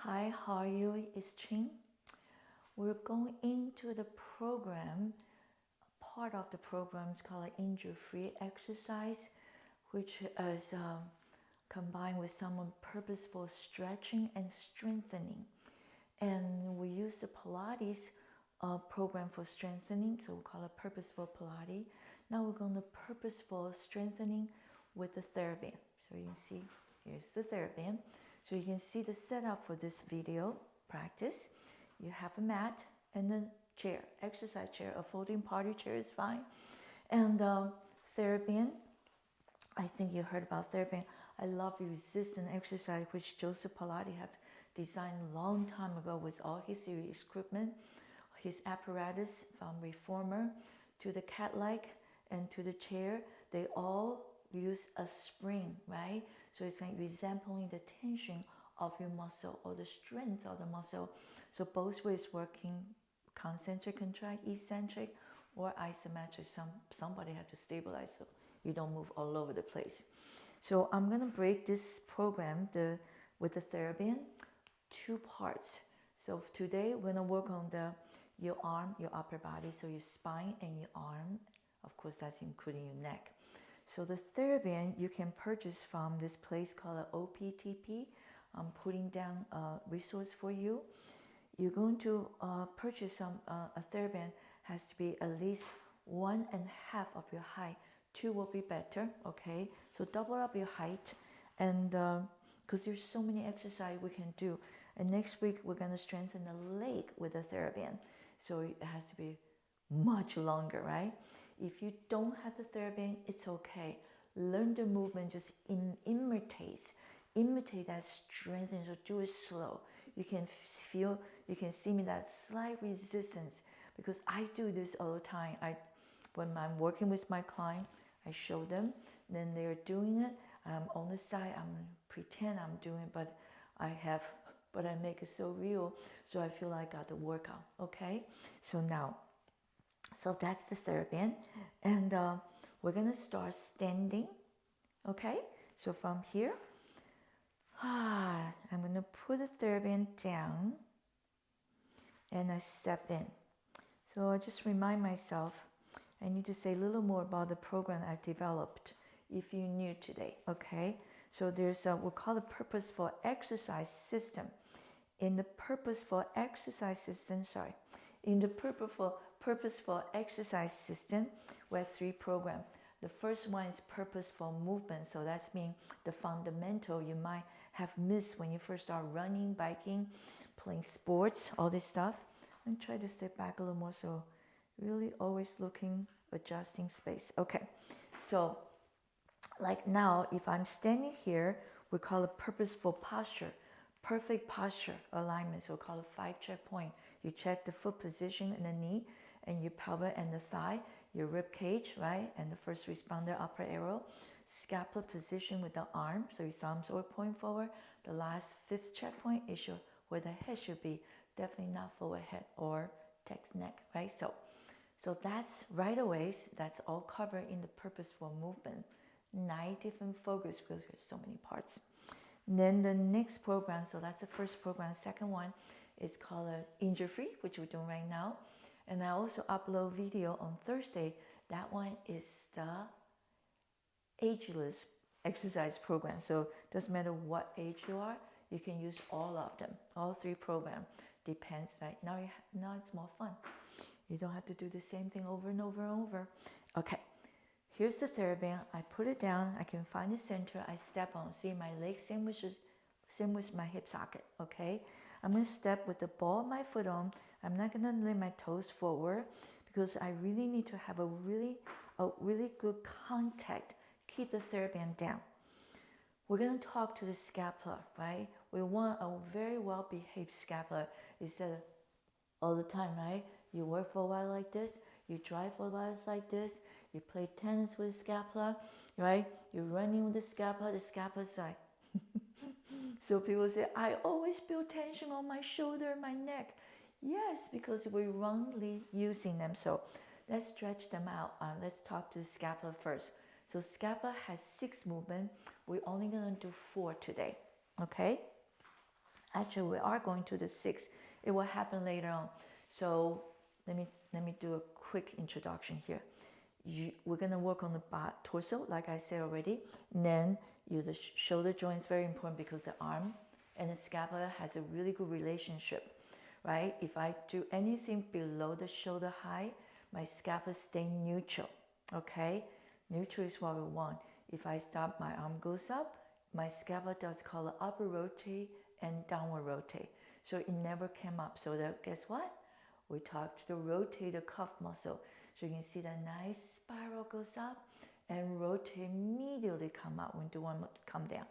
Hi, how are you? It's Ching. We're going into the program. Part of the program is called injury-free exercise, which is combined with some purposeful stretching and strengthening. And we use the Pilates program for strengthening, so we call it purposeful Pilates. Now we're going to purposeful strengthening with the TheraBand. So you can see, here's the TheraBand. So you can see the setup for this video practice. You have a mat and a chair, exercise chair, a folding party chair is fine. And TheraBand, I think you heard about TheraBand. I love resistance exercise, which Joseph Pilates have designed a long time ago with all his equipment, his apparatus from reformer to the cat-like and to the chair. They all use a spring, right? So it's like resembling the tension of your muscle or the strength of the muscle. So both ways working, concentric contract, eccentric, or isometric. Somebody have to stabilize so you don't move all over the place. So I'm gonna break this program with the TheraBand, 2 parts. So today we're gonna work on your arm, your upper body, so your spine and your arm. Of course, that's including your neck. So the TheraBand you can purchase from this place called OPTP. I'm putting down a resource for you. You're going to purchase a TheraBand has to be at least 1.5 of your height. 2 will be better, okay? So double up your height, and because there's so many exercises we can do. And next week we're gonna strengthen the leg with the TheraBand. So it has to be much longer, right? If you don't have the TheraBand, it's okay. Learn the movement, just imitate that strength, and so do it slow. You can feel, you can see me that slight resistance, because I do this all the time. When I'm working with my client, I show them, then they're doing it. I'm on the side, I'm pretend I'm doing it, but I make it so real, so I feel like I got the workout, okay? So that's the TheraBand, and we're gonna start standing, okay? So from here, I'm gonna put the TheraBand down, and I step in. So I just remind myself, I need to say a little more about the program I developed if you're new today, okay? So there's we call it purposeful exercise system. In the purposeful exercise system, purposeful exercise system, we have 3 programs. The first one is purposeful movement. So that's mean the fundamental you might have missed when you first start running, biking, playing sports, all this stuff. And try to step back a little more, so really always looking, adjusting space. Okay, so like now, if I'm standing here, we call it purposeful posture, perfect posture alignment. So we call it 5 checkpoint. You check the foot position and the knee, and your pelvis and the thigh, your rib cage, right? And the first responder upper arrow, scapula position with the arm, so your thumbs all point forward. The last 5th checkpoint is where the head should be, definitely not forward head or text neck, right? So that's right away, that's all covered in the purposeful movement. 9 different focus, because there's so many parts. And then the next program, so that's the first program. Second one is called Injury Free, which we're doing right now. And I also upload video on Thursday. That one is the ageless exercise program. So it doesn't matter what age you are, you can use all of them. All 3 programs. Depends, right? Now it's more fun. You don't have to do the same thing over and over and over. Okay, here's the TheraBand. I put it down. I can find the center. I step on. See, my leg same with my hip socket, okay? I'm going to step with the ball of my foot on. I'm not going to lay my toes forward, because I really need to have a really good contact. Keep the TheraBand down. We're going to talk to the scapula, right? We want a very well-behaved scapula instead of all the time, right? You work for a while like this, you drive for a while like this, you play tennis with the scapula, right? You're running with the scapula's like, so people say, I always feel tension on my shoulder, my neck. Yes, because we're wrongly using them. So let's stretch them out. Let's talk to the scapula first. So scapula has 6 movements. We're only gonna do 4 today, okay? Actually, we are going to the 6. It will happen later on. So let me do a quick introduction here. We're going to work on the torso, like I said already. And then the shoulder joint is very important because the arm and the scapula has a really good relationship, right? If I do anything below the shoulder height, my scapula stay neutral, okay? Neutral is what we want. If I stop, my arm goes up, my scapula does call it upper rotate and downward rotate. So it never came up. So that, guess what? We talked to the rotator cuff muscle. So you can see that nice spiral goes up and rotate immediately come out when do one more come down.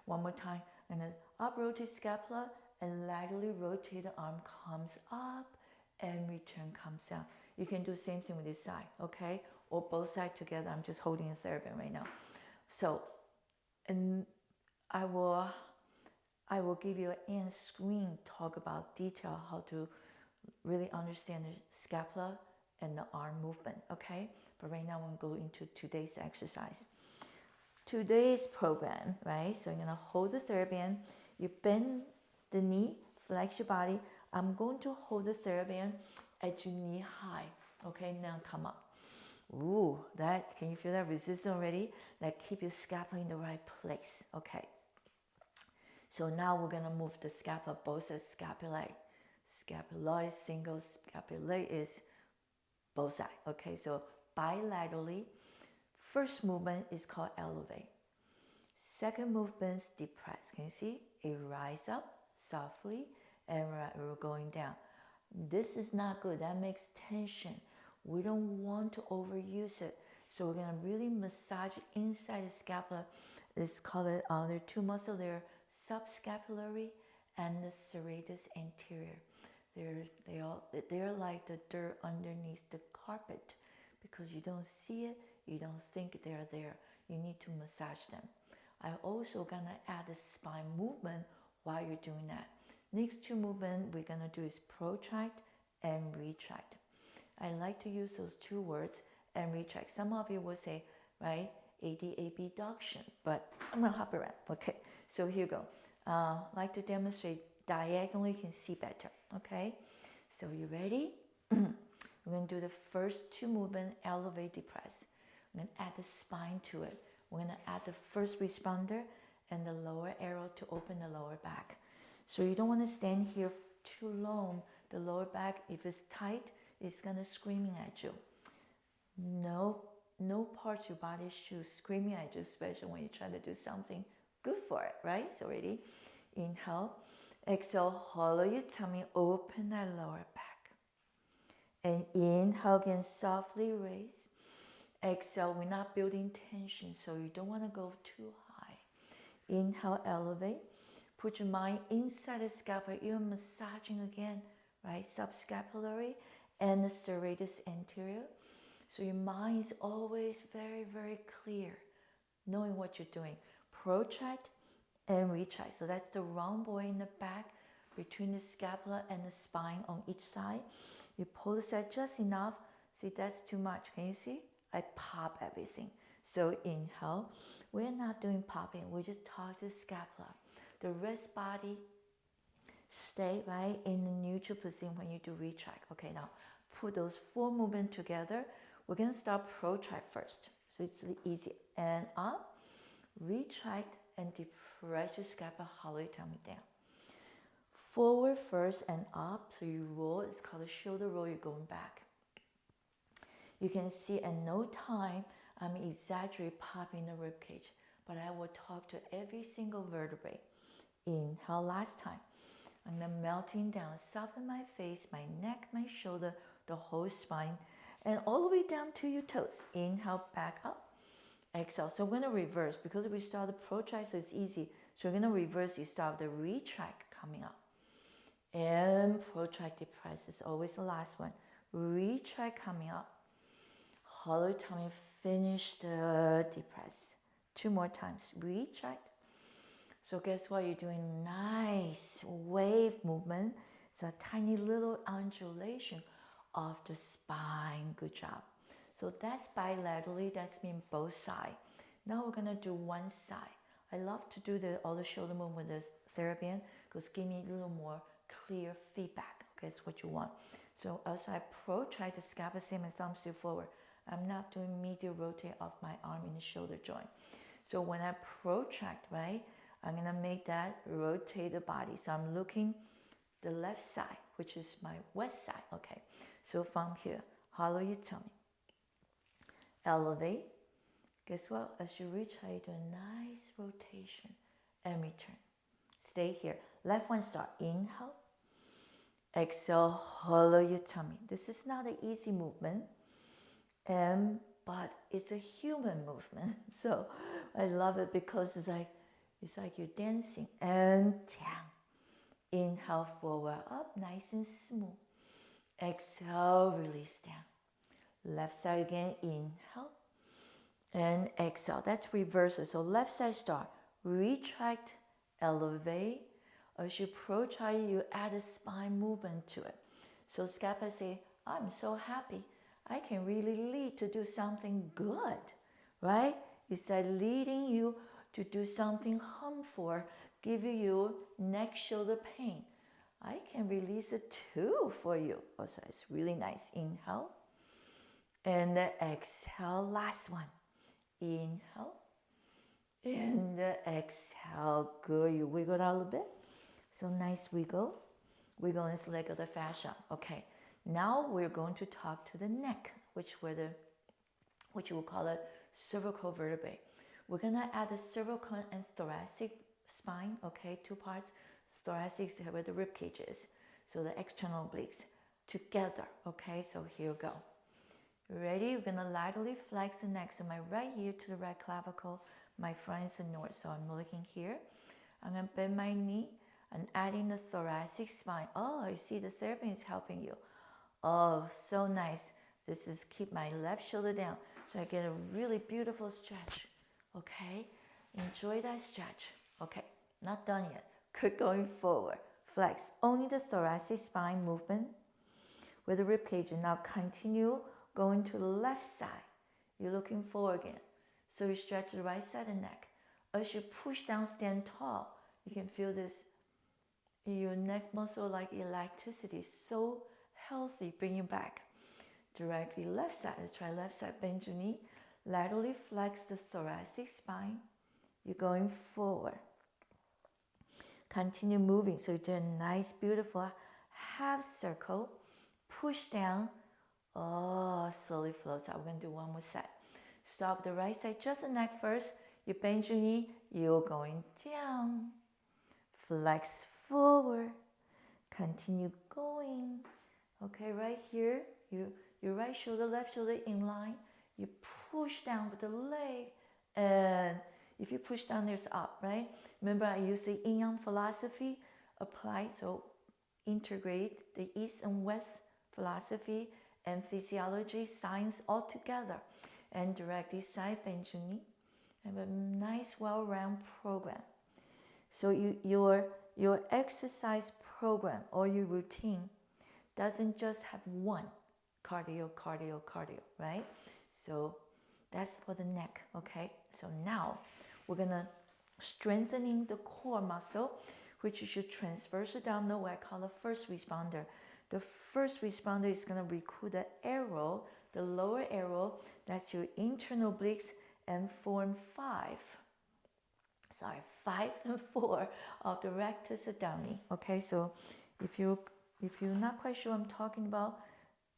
One more time, and then up rotate scapula and laterally rotate the arm comes up and return comes down. You can do the same thing with this side, okay? Or both sides together. I'm just holding a TheraBand right now. So, and I will give you an end screen talk about detail how to really understand the scapula and the arm movement, okay? But right now we'll go into today's exercise. Today's program, right? So you're gonna hold the TheraBand, you bend the knee, flex your body. I'm going to hold the TheraBand at your knee high, okay? Now come up. Ooh, can you feel that resistance already? That keep your scapula in the right place, okay? So now we're gonna move the scapula, both sides scapulae. Scapulae, single scapulae is both sides, okay? So bilaterally, first movement is called elevate. Second movement is depress. Can you see? It rise up softly and we're going down. This is not good. That makes tension. We don't want to overuse it. So we're going to really massage inside the scapula. It's called there are two muscles there, subscapulary and the serratus anterior. They're like the dirt underneath the carpet because you don't see it, you don't think they're there. You need to massage them. I'm also gonna add the spine movement while you're doing that. Next two movements we're gonna do is protract and retract. I like to use those two words, and retract. Some of you will say, right, abduction, but I'm gonna hop around. Okay, so here you go. Like to demonstrate diagonally, you can see better. Okay, so you ready? We're going to do the first two movements, elevate, depress. I'm going to add the spine to it. We're going to add the first responder and the lower arrow to open the lower back. So you don't want to stand here too long. The lower back, if it's tight, it's going to screaming at you. No parts of your body should screaming at you, especially when you're trying to do something good for it, right? So ready? Inhale. Exhale, hollow your tummy, open that lower back. And inhale again, softly raise. Exhale, we're not building tension, so you don't want to go too high. Inhale, elevate. Put your mind inside the scapula, you're massaging again, right? Subscapulary and the serratus anterior. So your mind is always very, very clear, knowing what you're doing. Protract and retract. So that's the round boy in the back between the scapula and the spine on each side. You pull the side just enough. See, that's too much. Can you see? I pop everything. So inhale. We're not doing popping. We just talk to the scapula. The rest body stay right in the neutral position when you do retract. Okay, now put those four movements together. We're going to start protract first. So it's easy. And up, retract, and depress your scapula, hollow your tummy down. Forward first and up, so you roll. It's called a shoulder roll. You're going back. You can see at no time I'm exaggerating popping the rib cage, but I will talk to every single vertebrae. Inhale last time. I'm then melting down, soften my face, my neck, my shoulder, the whole spine, and all the way down to your toes. Inhale, back up. Exhale. So we're going to reverse because we started protract, so it's easy. So we're going to reverse. You start the retract coming up. And protract, depress is always the last one. Retract coming up. Hollow tummy, finish the depress. Two more times. Retract. So guess what? You're doing nice wave movement. It's a tiny little undulation of the spine. Good job. So that's bilaterally. That's mean both sides. Now we're going to do one side. I love to do all the shoulder movement with the TheraBand because give me a little more clear feedback. Okay, it's what you want. So as I try to scap same and thumb still forward. I'm not doing medial rotate of my arm in the shoulder joint. So when I protract, right, I'm gonna make that rotate the body. So I'm looking the left side, which is my west side. Okay, so from here, hollow your tummy, elevate. Guess what? As you reach high, you do a nice rotation and return. Stay here. Left one start. Inhale. Exhale, hollow your tummy. This is not an easy movement, but it's a human movement. So I love it because it's like you're dancing. And down. Inhale, forward, up, nice and smooth. Exhale, release down. Left side again, inhale. And exhale. That's reversal. So left side start. Retract, elevate. As you protract, you add a spine movement to it. So Scapa say, I'm so happy. I can really lead to do something good, right? It's like leading you to do something harmful, giving you neck shoulder pain. I can release it too for you. Also, it's really nice. Inhale. And exhale, last one. Inhale. And exhale. Good. You wiggle it out a little bit. So nice wiggle. Wiggle is leg of the fascia. Okay. Now we're going to talk to the neck, which we'll call it cervical vertebrae. We're gonna add the cervical and thoracic spine. Okay, two parts. Thoracic is where the rib cage is. So the external obliques together. Okay. So here we go. Ready? We're gonna lightly flex the neck. So my right ear to the right clavicle. My front is the north. So I'm looking here. I'm gonna bend my knee. And adding the thoracic spine. Oh, you see the TheraBand is helping you. Oh, so nice. This is keep my left shoulder down. So I get a really beautiful stretch. Okay, enjoy that stretch. Okay, not done yet. Keep going forward. Flex. Only the thoracic spine movement with the rib cage. And now continue going to the left side. You're looking forward again. So you stretch the right side of the neck. As you push down, stand tall. You can feel this. Your neck muscle like elasticity, so healthy. Bring it back. Directly left side. Let's try left side. Bend your knee. Laterally flex the thoracic spine. You're going forward. Continue moving. So you do a nice, beautiful half circle. Push down. Oh, slowly floats out. We're going to do one more set. Stop the right side. Just the neck first. You bend your knee. You're going down. Flex forward. Continue going. Okay, right here, your right shoulder, left shoulder in line. You push down with the leg. And if you push down, there's up, right? Remember, I use the yin-yang philosophy applied. So integrate the east and west philosophy and physiology, science all together. And directly side bend your knee. Have a nice, well-rounded program. So your exercise program or your routine doesn't just have one cardio, right? So that's for the neck, okay? So now we're gonna strengthening the core muscle, which you should transverse abdominal, what I call a first responder. The first responder is gonna recruit the arrow, the lower arrow, that's your internal obliques, and 4 and 5. 5 and 4 of the rectus abdominis. Okay, so if you're not quite sure what I'm talking about,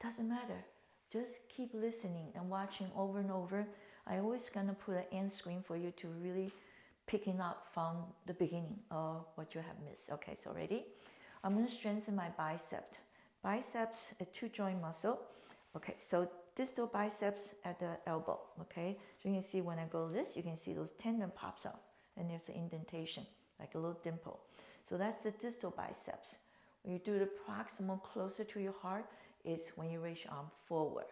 doesn't matter. Just keep listening and watching over and over. I always gonna put an end screen for you to really picking up from the beginning of what you have missed. Okay, so ready? I'm gonna strengthen my bicep. Biceps, a 2-joint muscle. Okay, so distal biceps at the elbow. Okay, so you can see when I go this, you can see those tendon pops up. And there's an indentation, like a little dimple. So that's the distal biceps. When you do the proximal closer to your heart, it's when you raise your arm forward.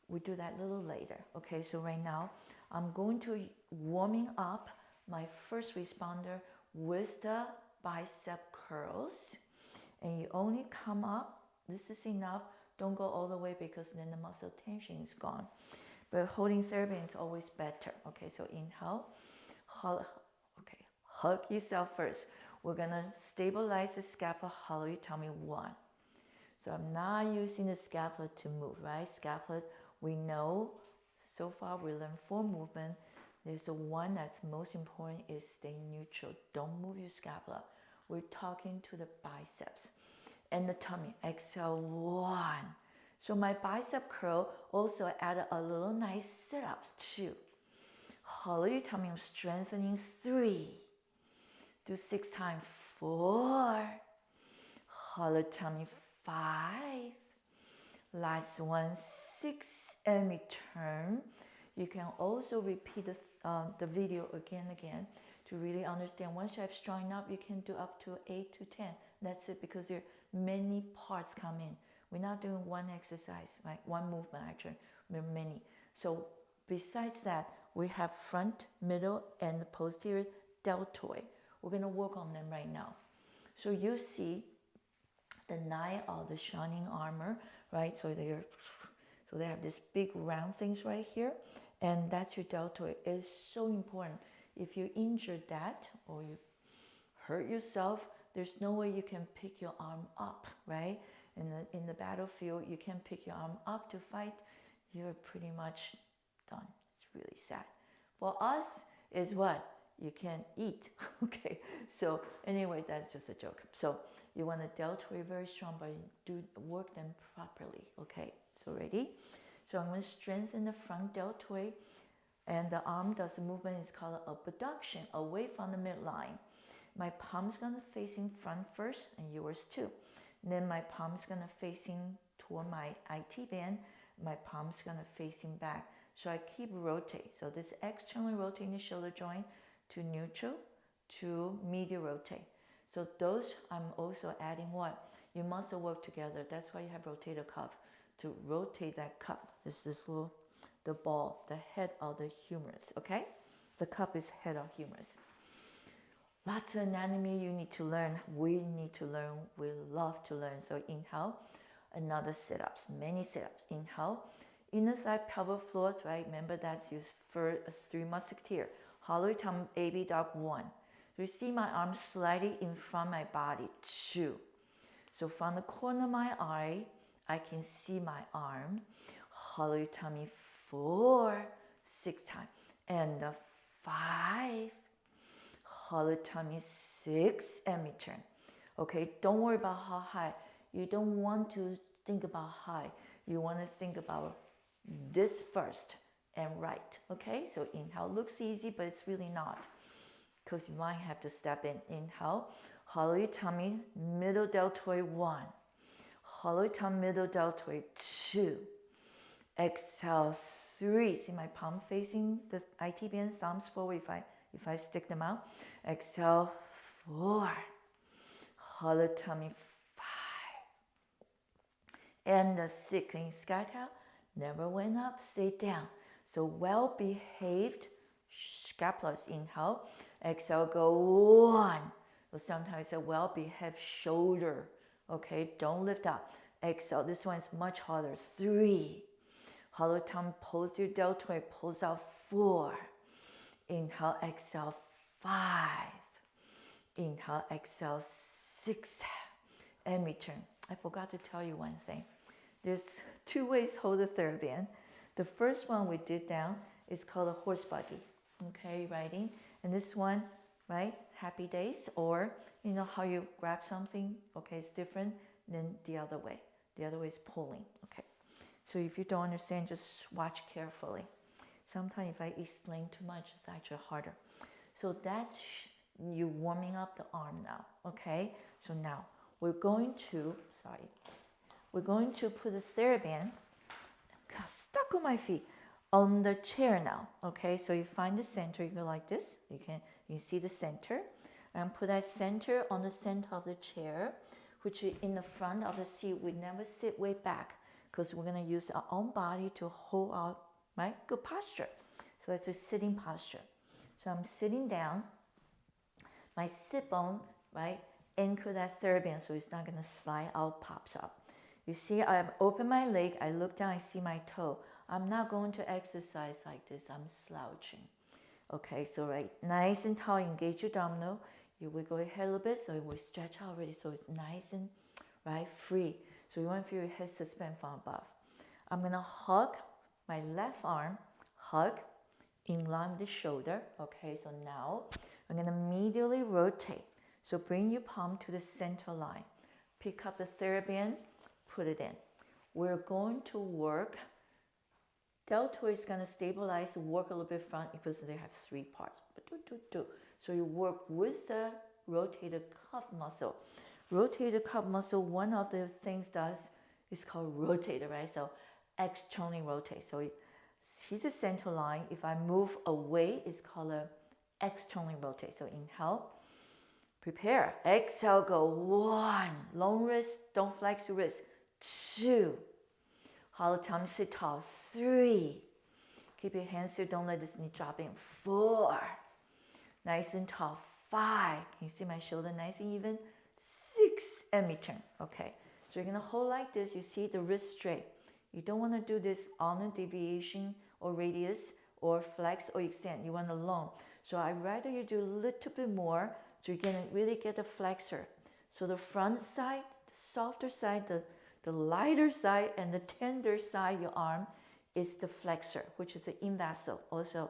We do that a little later. Okay, so right now, I'm going to warming up my first responder with the bicep curls. And you only come up, this is enough. Don't go all the way because then the muscle tension is gone. But holding TheraBand is always better. Okay, so inhale. Okay, hug yourself first. We're gonna stabilize the scapula, hollow your tummy, 1. So I'm not using the scapula to move, right? Scapula, we know, so far we learned 4 movements. There's the one that's most important is stay neutral. Don't move your scapula. We're talking to the biceps and the tummy. Exhale, 1. So my bicep curl also added a little nice sit-ups, 2. Hollow your tummy, I'm strengthening, 3. Do 6 times, 4. Hollow tummy, 5. Last one, 6, and return. You can also repeat the video again and again to really understand. Once you have strong enough, you can do up to 8 to 10. That's it, because there are many parts come in. We're not doing one exercise, right? One movement actually, there are many. So besides that, we have front, middle, and the posterior deltoid. We're gonna work on them right now. So you see the knight of the shining armor, right? So they have this big round things right here, and that's your deltoid. It is so important. If you injure that or you hurt yourself, there's no way you can pick your arm up, right? In the battlefield, you can pick your arm up to fight. You're pretty much done. It's really sad. For us, is what? You can't eat, okay? So anyway, that's just a joke. So you want the deltoid very strong, but do work them properly, okay? So ready? So I'm going to strengthen the front deltoid, and the arm does a movement, is called abduction, away from the midline. My palm's going to facing front first, and yours too. And then my palm's going to facing toward my IT band. My palm's going to facing back. So I keep rotate. So this externally rotating the shoulder joint to neutral to medial rotate. So those, I'm also adding what? Your muscle work together. That's why you have rotator cuff, to rotate that cup. This little, the ball, the head of the humerus, okay? The cup is head of humerus. Lots of anatomy you need to learn. We need to learn. We love to learn. So inhale, another sit-ups, many sit-ups. Inhale, inner side pelvic floor, right? Remember that's used for a 3 musketeer. Hollow tongue, baby dog, 1. You see my arm slightly in front of my body, 2. So from the corner of my eye, I can see my arm. Hollow your tummy, 4, 6 times. And 5. Hollow tummy, 6, and return. Okay, don't worry about how high. You don't want to think about high. You want to think about this first and right. Okay, so inhale looks easy, but it's really not, because you might have to step in. Inhale, hollow your tummy, middle deltoid, 1. Hollow your tummy, middle deltoid, 2. Exhale, 3. See my palm facing the IT band, thumbs forward if I stick them out. Exhale, 4. Hollow tummy, 5. And the 6. And sky cow never went up, stay down. So well-behaved scapulas. Inhale. Exhale, go 1. Well, sometimes a well-behaved shoulder. Okay, don't lift up. Exhale, this one is much harder. 3. Hollow tongue, posterior deltoid, pulls out, 4. Inhale, exhale, 5. Inhale, exhale, 6. And return. I forgot to tell you one thing. There's 2 ways to hold the TheraBand. The first one we did down is called a horse buggy. Okay, riding. And this one, right, happy days, or you know how you grab something, okay, it's different than the other way. The other way is pulling, okay. So if you don't understand, just watch carefully. Sometimes if I explain too much, it's actually harder. So that's you warming up the arm now, okay? So now we're going to put the TheraBand, got stuck on my feet, on the chair now, okay? So you find the center, you go like this, you can see the center, and put that center on the center of the chair, which is in the front of the seat. We never sit way back, because we're gonna use our own body to hold our, right, good posture. So that's a sitting posture. So I'm sitting down, my sit bone, right, anchor that TheraBand so it's not gonna slide out, pops up. You see, I open my leg, I look down, I see my toe. I'm not going to exercise like this, I'm slouching. Okay, so right, nice and tall, engage your abdominal. You wiggle your head a little bit so it will stretch out already, so it's nice and right free. So you want to feel your head suspend from above. I'm gonna hug my left arm, hug in line with the shoulder. Okay, so now I'm gonna immediately rotate. So bring your palm to the center line. Pick up the TheraBand, put it in. We're going to work. Deltoid is going to stabilize, work a little bit front because they have 3 parts. So you work with the rotator cuff muscle. Rotator cuff muscle, one of the things does is called rotator, right? So externally rotate. So here's the center line. If I move away, it's called a externally rotate. So inhale, prepare. Exhale, go 1. Long wrist, don't flex your wrist. 2. Hollow tummy, sit tall. 3. Keep your hands here, don't let this knee drop in. 4. Nice and tall. 5. Can you see my shoulder nice and even? 6. And me turn. Okay. So you're going to hold like this. You see the wrist straight. You don't want to do this on a deviation or radius or flex or extend. You want a long. So I'd rather you do a little bit more so you're going to really get the flexor. So the front side, the softer side, the lighter side, and the tender side, your arm, is the flexor, which is the invasal also.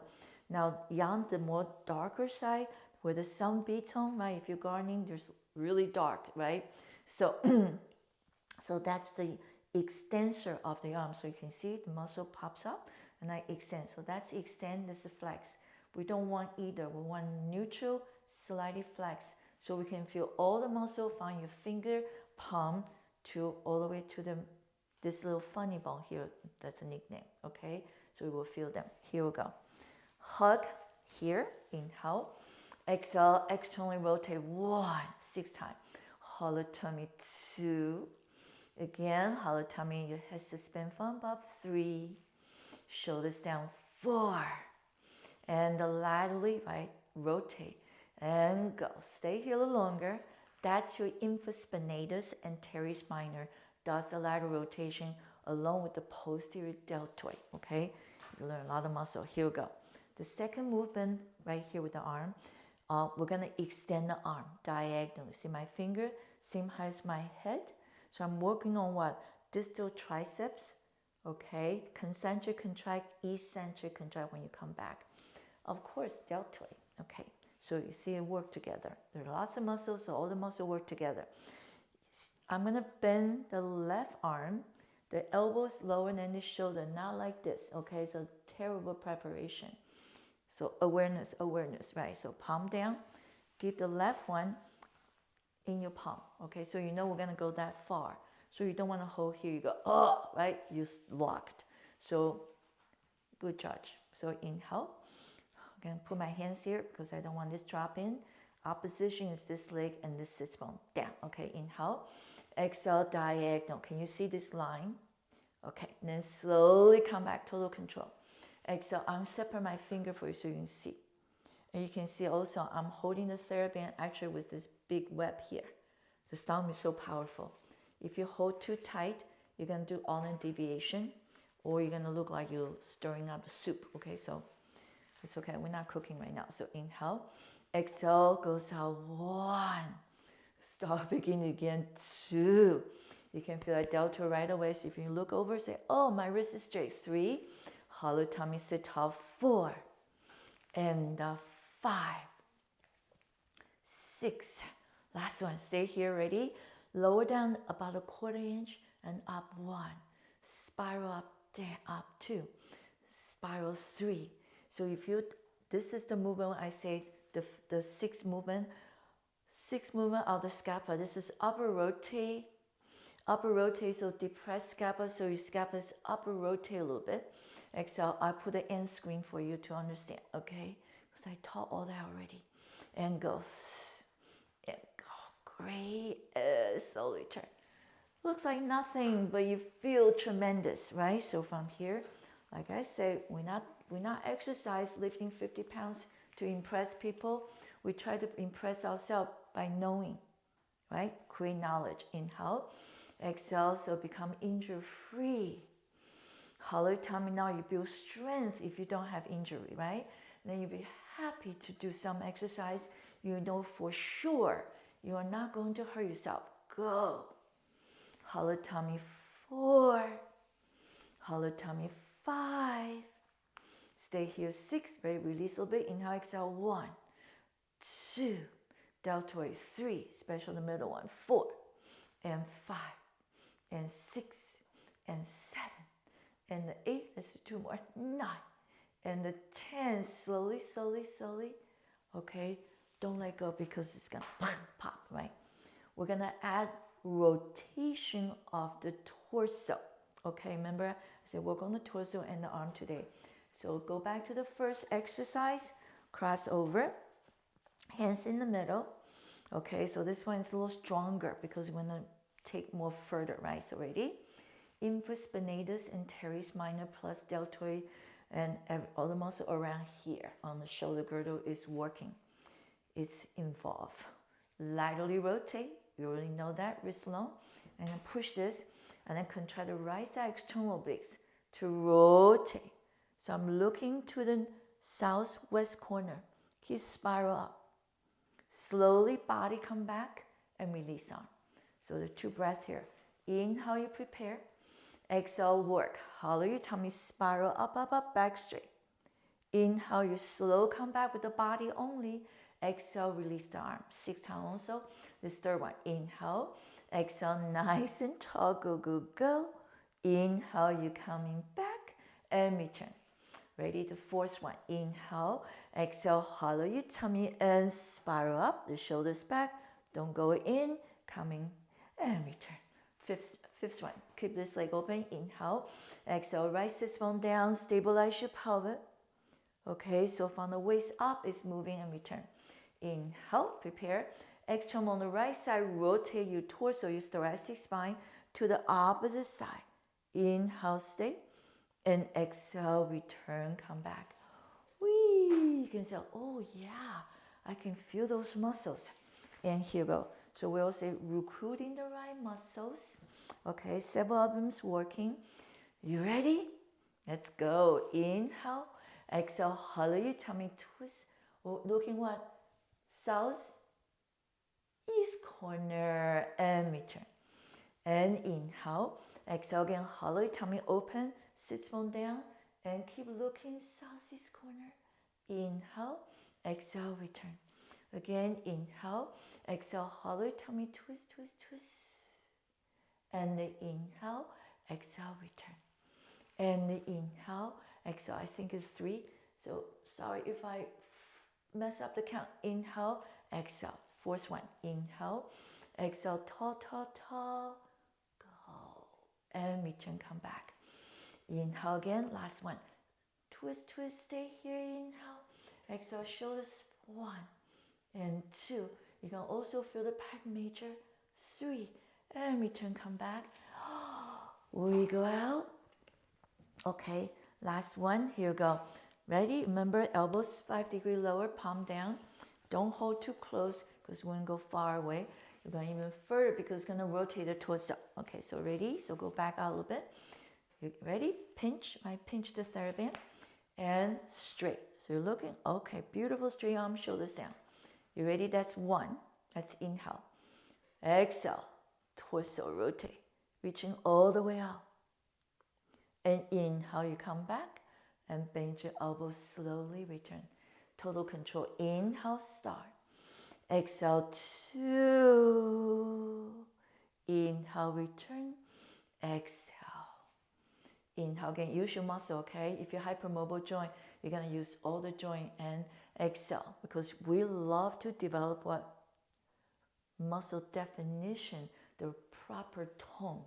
Now, on the more darker side, where the sun beats on, right? If you're gardening, there's really dark, right? So, so that's the extensor of the arm. So you can see the muscle pops up and I extend. So that's extend, this is flex. We don't want either. We want neutral, slightly flex. So we can feel all the muscle from your finger, palm, to all the way to this little funny bone here. That's a nickname, okay? So we will feel them. Here we go. Hug here, inhale. Exhale, externally rotate 1, 6 times. Hollow tummy 2. Again, hollow tummy, your head suspend from above 3. Shoulders down 4. And laterally, right, rotate and go. Stay here a little longer. That's your infraspinatus and teres minor. Does the lateral rotation along with the posterior deltoid, okay? You learn a lot of muscle. Here we go. The second movement right here with the arm, we're going to extend the arm diagonally. See my finger, same height as my head. So I'm working on what? Distal triceps, okay? Concentric contract, eccentric contract when you come back. Of course, deltoid, okay? So you see it work together. There are lots of muscles, so all the muscles work together. I'm going to bend the left arm. The elbow is lower than the shoulder, not like this, okay? So terrible preparation. So awareness, awareness, right? So palm down. Give the left one in your palm, okay? So you know we're going to go that far. So you don't want to hold here. You go, oh, right? You locked. So good judge. So inhale. I'm going to put my hands here because I don't want this drop in. Opposition is this leg and this sits bone. Down. Okay, inhale. Exhale, diagonal. Can you see this line? Okay, and then slowly come back, total control. Exhale, unseparate my finger for you so you can see. And you can see also I'm holding the TheraBand actually with this big web here. The thumb is so powerful. If you hold too tight, you're going to do on deviation or you're going to look like you're stirring up the soup. Okay, so it's okay, we're not cooking right now. So inhale, exhale, goes out 1. Start beginning again, 2. You can feel that delta right away. So if you look over, say, oh, my wrist is straight. 3. Hollow tummy, sit tall. 4. And 5. 6. Last one, stay here, ready? Lower down about a 1/4 inch and up 1. Spiral up, down, up 2. Spiral 3. So if you, this is the movement I say, the 6 movement. 6 movement of the scapula. This is upper rotate, so depress scapula, so your scapula is upper rotate a little bit. Exhale, I put the end screen for you to understand, okay? Because I taught all that already. And go, and go, great, slowly turn. Looks like nothing, but you feel tremendous, right? So from here, like I said, we're not exercise lifting 50 pounds to impress people. We try to impress ourselves by knowing, right? Create knowledge. Inhale, exhale, so become injury-free. Hollow tummy, now you build strength if you don't have injury, right? And then you'll be happy to do some exercise. you know for sure you are not going to hurt yourself. Go. Hollow tummy 4. Hollow tummy 5. Stay here 6. Ready, release a little bit. Inhale, exhale. 1, 2. Deltoid 3. Special the middle one. 4 and 5 and 6 and 7 and the 8. Let's do 2 more. 9 and the 10. Slowly, slowly, slowly. Okay, don't let go because it's gonna pop, right? We're gonna add rotation of the torso. Okay, remember I said work on the torso and the arm today. So go back to the first exercise, cross over, hands in the middle. Okay, so this one is a little stronger because we're gonna take more further, right? So ready? Infraspinatus and teres minor plus deltoid and all the muscle around here on the shoulder girdle is working. It's involved. Laterally rotate. You already know that, wrist long. And then push this and then contract the right side external obliques to rotate. So I'm looking to the southwest corner. Keep spiral up. Slowly body come back and release on. So the 2 breaths here. Inhale, you prepare. Exhale, work. Hollow your tummy, spiral up, up, up, back straight. Inhale, you slow come back with the body only. Exhale, release the arm. 6 times also. This third one. Inhale. Exhale, nice and tall. Go, go, go. Inhale, you coming back and return. Ready? The fourth one. Inhale. Exhale, hollow your tummy and spiral up. The shoulders back. Don't go in. Coming and return. Fifth one. Keep this leg open. Inhale. Exhale, right sit bone down. Stabilize your pelvis. Okay, so from the waist up, it's moving and return. Inhale, prepare. Exhale on the right side, rotate your torso, your thoracic spine to the opposite side. Inhale, stay. And exhale, return, come back. Whee! You can say, oh yeah, I can feel those muscles. And here we go. So we will say recruiting the right muscles. Okay, several of them working. You ready? Let's go. Inhale. Exhale, hollow your tummy, twist. Looking what? South, east corner, and return. And inhale. Exhale again, hollow your tummy, open, sit bone down, and keep looking southeast corner. Inhale. Exhale, return. Again, inhale. Exhale, hollow your tummy, twist, twist, twist. And the inhale. Exhale, return. And the inhale. Exhale, I think it's 3. So sorry if I mess up the count. Inhale, exhale. Fourth one. Inhale, exhale, tall, tall, tall. Go. And return, come back. Inhale again. Last one. Twist, twist, stay here. Inhale. Exhale, shoulders. 1 and 2. You can also feel the pec major. 3. And return, come back. We go out. Okay. Last one, here you go. Ready? Remember, elbows 5 degrees lower, palm down. Don't hold too close because we're going to go far away. You're going even further because it's going to rotate the torso. Okay, so ready? So go back out a little bit. You ready? Pinch, right? Pinch the TheraBand and straight. So you're looking, okay, beautiful straight arm, shoulders down. You ready? That's 1. That's inhale. Exhale, torso rotate, reaching all the way out. And inhale, you come back and bend your elbows slowly, return. Total control. Inhale, start. Exhale, 2. Inhale, return. Exhale. Inhale again, use your muscle, okay? If you're hypermobile joint, you're gonna use all the joint and exhale because we love to develop what? Muscle definition, the proper tone.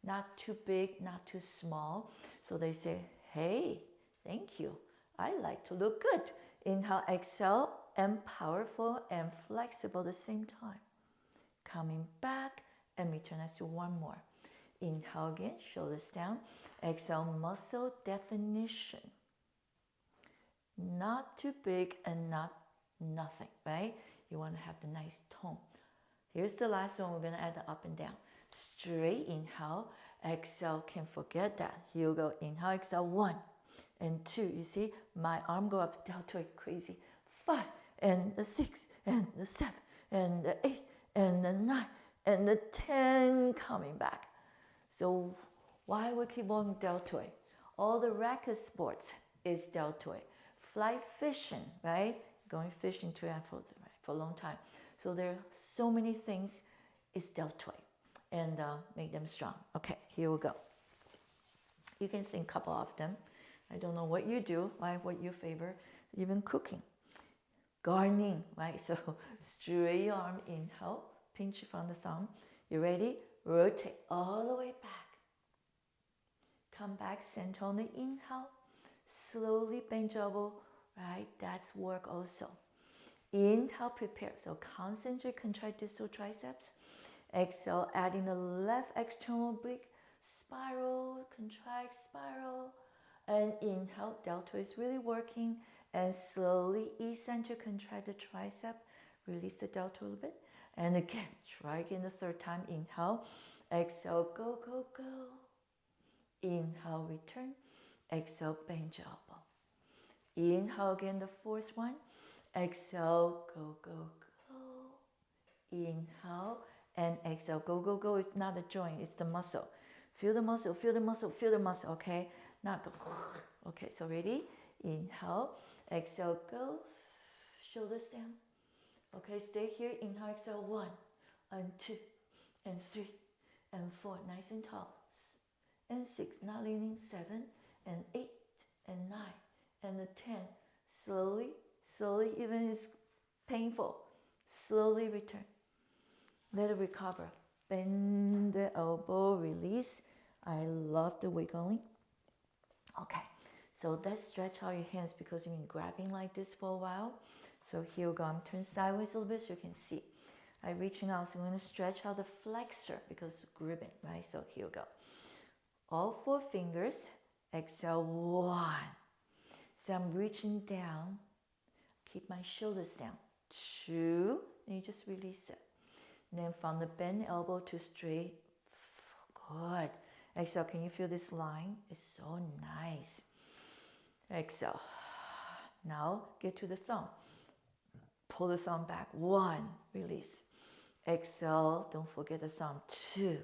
Not too big, not too small. So they say, hey, thank you. I like to look good. Inhale, exhale, and powerful and flexible at the same time. Coming back and return. Let's do 1 more. Inhale again, shoulders down. Exhale, muscle definition. Not too big and not nothing, right? You want to have the nice tone. Here's the last one. We're going to add the up and down. Straight inhale, exhale, can't forget that. Here we go. Inhale, exhale, 1 and 2. You see, my arm go up, deltoid crazy. 5 and the 6, and the 7, and the 8, and the 9, and the 10, coming back. So why we keep on deltoid? All the racket sports is deltoid. Fly fishing, right? Going fishing for a long time. So there are so many things is deltoid, and make them strong. Okay, here we go. You can sing a couple of them. I don't know what you do, right? What you favor, even cooking. Gardening, right? So straight your arm, inhale, pinch from the thumb. You ready? Rotate all the way back. Come back, center on the inhale. Slowly bend your elbow, right? That's work also. Inhale, prepare. So concentrate, contract distal triceps. Exhale, adding the left external oblique. Spiral, contract, spiral. And inhale, deltoid is really working. And slowly eccentric, contract the tricep. Release the deltoid a little bit. And again, try again the third time. Inhale, exhale, go, go, go. Inhale, return. Exhale, bend your elbow. Inhale again, the fourth one. Exhale, go, go, go. Inhale and exhale, go, go, go. It's not the joint, it's the muscle. Feel the muscle, feel the muscle, feel the muscle, okay? Not go. Okay, so ready? Inhale, exhale, go. Shoulders down. Okay, stay here. Inhale, exhale, 1 and 2 and 3 and 4. Nice and tall. And 6, not leaning, 7 and 8 and 9 and the 10. Slowly, slowly, even it's painful, slowly return. Let it recover. Bend the elbow, release. I love the wiggling. Okay, so let's stretch out your hands because you've been grabbing like this for a while. So here we go. I'm turning sideways a little bit so you can see. I'm reaching out, so I'm going to stretch out the flexor because it's gripping, right? So here we go. All 4 fingers, exhale, 1. So I'm reaching down, keep my shoulders down, 2, and you just release it. And then from the bend elbow to straight, good. Exhale, can you feel this line? It's so nice. Exhale. Now get to the thumb. Pull the thumb back, 1, release. Exhale, don't forget the thumb, 2.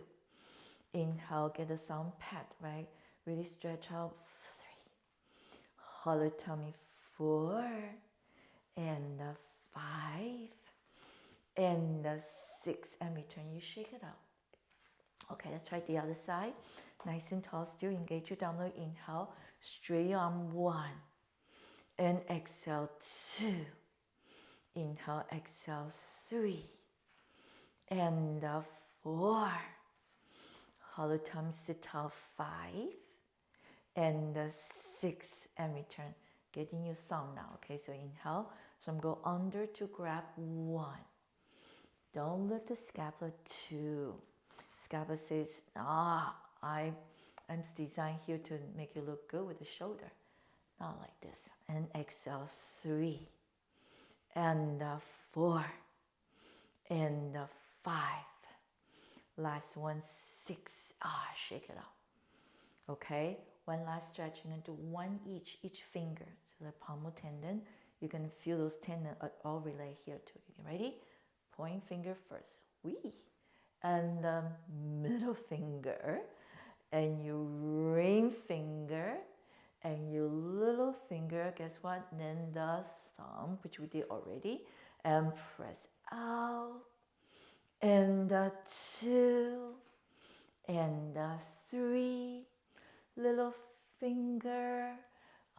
Inhale, get the thumb pat, right? Really stretch out, 3. Hollow tummy, 4. And 5. And 6. And return, you shake it out. Okay, let's try the other side. Nice and tall still, engage your downward inhale. Straight arm, 1. And exhale, 2. Inhale, exhale, 3. And 4. Hollow tummy, sit out, 5. And 6. And return. Getting your thumb now. Okay, so inhale. So I'm going under to grab 1. Don't lift the scapula, 2. Scapula says, I'm designed here to make you look good with the shoulder. Not like this. And exhale, 3. And 4. And 5. Last one, 6. Shake it out. Okay, one last stretch. You're going to do 1 each finger. So the palmar tendon, you can feel those tendons all relay here too. You ready? Point finger first. Wee. And the middle finger. And your ring finger. And your little finger. Guess what? Then the thumb, which we did already. And press out. And 2. And 3. Little finger.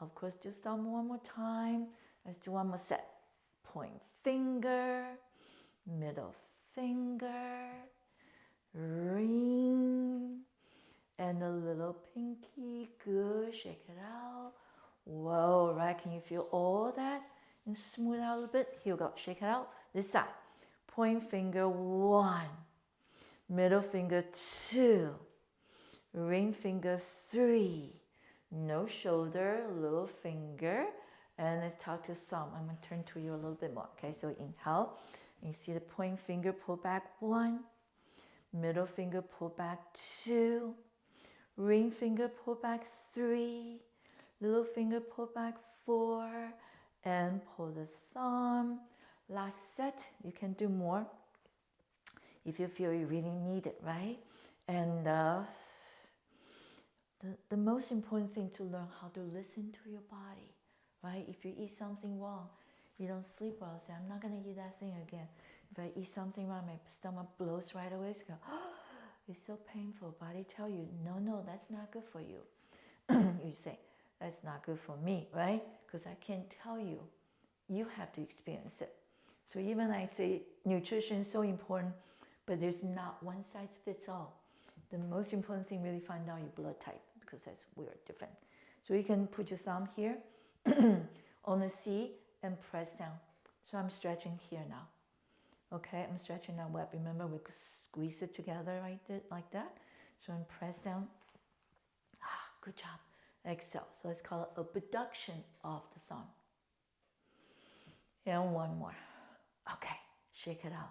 Of course, do thumb one more time. Let's do one more set. Point finger, middle finger, ring, and a little pinky. Good. Shake it out. Whoa, right? Can you feel all that? And smooth out a little bit. Here we go. Shake it out. This side. Point finger, 1. Middle finger, 2. Ring finger, 3. No shoulder, little finger. And let's talk to thumb. I'm going to turn to you a little bit more. Okay, so inhale. You see the point finger, pull back, 1. Middle finger, pull back, 2. Ring finger, pull back, 3. Little finger, pull back, 4. And pull the thumb. last set. You can do more if you feel you really need it, right? And the most important thing to learn how to listen to your body, right? If you eat something wrong, you don't sleep well, say, I'm not going to eat that thing again. If I eat something wrong, my stomach blows right away. So go, oh, it's so painful. Body tell you, no, that's not good for you. You say, that's not good for me, right? Because I can't tell you. You have to experience it. So even I say nutrition is so important, but there's not one size fits all. The most important thing, really find out your blood type, because that's we're different. So you can put your thumb here on the C and press down. So I'm stretching here now. Okay, I'm stretching that web. Remember, we could squeeze it together like that. So I'm press down. Good job. Exhale. So let's call it abduction of the thumb. And one more. Okay, shake it out.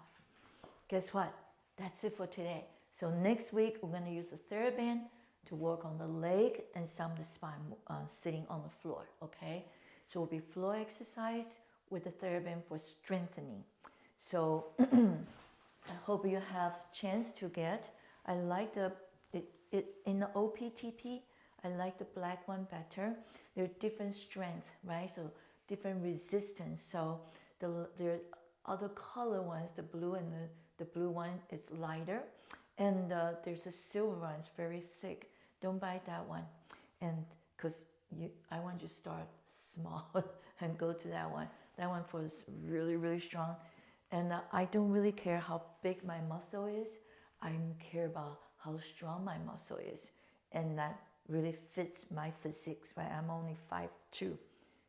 Guess what? That's it for today. So next week, we're going to use the TheraBand to work on the leg and some of the spine sitting on the floor, okay? So it will be floor exercise with the TheraBand for strengthening. So I hope you have chance to get. I like it in the OPTP. I like the black one better. They're different strength, right? So different resistance. So there are other color ones, the blue and the blue one is lighter. And there's a silver one, it's very thick. Don't buy that one. And because I want you to start small and go to that one. That one was really, really strong. And I don't really care how big my muscle is. I care about how strong my muscle is. And that really fits my physique, right? I'm only 5'2".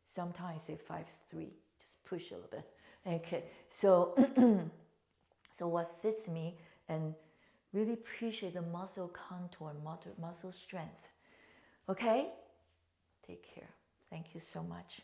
Sometimes I say 5'3". Just push a little bit. Okay, so so what fits me, and really appreciate the muscle contour, muscle strength. Okay? Take care. Thank you so much.